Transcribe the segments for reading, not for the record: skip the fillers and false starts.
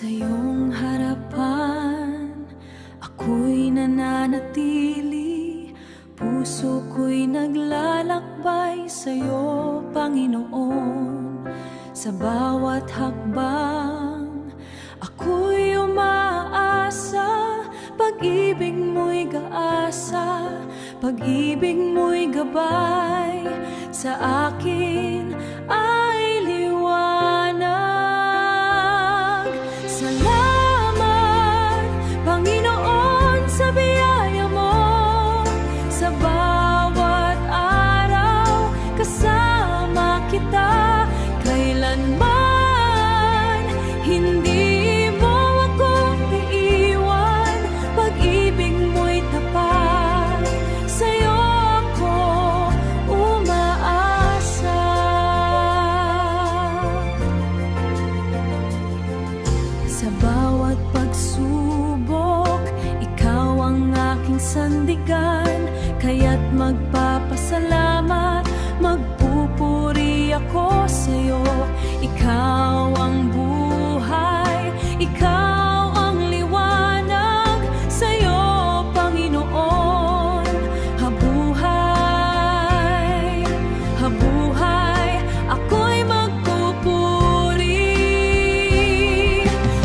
Sa iyong harapan, ako'y nananatili. Puso ko'y naglalakbay sa'yo, Panginoon. Sa bawat hakbang, ako'y umaasa. Pag-ibig mo'y gaasa, pag-ibig mo'y gabay. Sa akin ay liwanag. Salamat, Panginoon, sa biyaya mo. Sa bawat araw, kasama kita. Kailanman hindi mo ako iiwan. Pag-ibig mo'y tapat, sa'yo ako umaasa. Sa bawat pagsubok, ikaw ang aking sandigan. Kaya't magpapasalamat, magpupuri ako sa'yo. Ikaw ang buhay, ikaw ang liwanag. Sa'yo, Panginoon, habuhay, habuhay, ako'y magpupuri.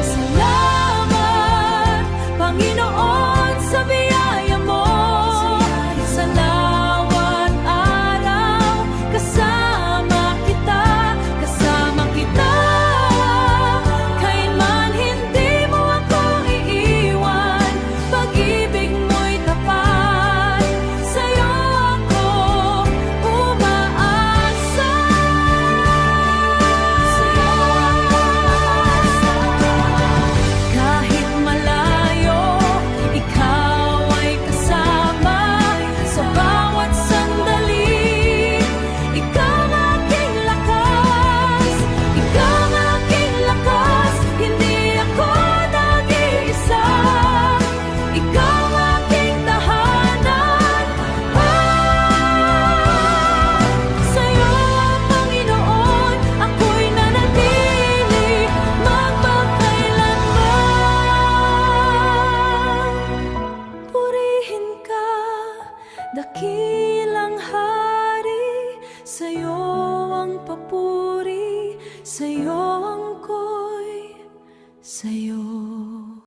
Salamat, Panginoon, sa biyaya mo. Salawat araw, kasama kita, kasama kita. Kailanman hindi mo ako iiwan. Pag-ibig mo'y tapat, sa'yo ako umaasa. Sa'yo ako umaasa. Kahit malayo, ikaw ay kasama. Sa bawat sandali, ikaw ang aking lakas. Ikaw ang aking lakas, hindi ako nag-iisa. Ikaw ang aking tahanan. Sa'yo, Panginoon, ako'y nanatili magpakailanman. Purihin ka, dakilang hari. Sa'yo ang papuri, sa'yo ang ko'y sa'yo.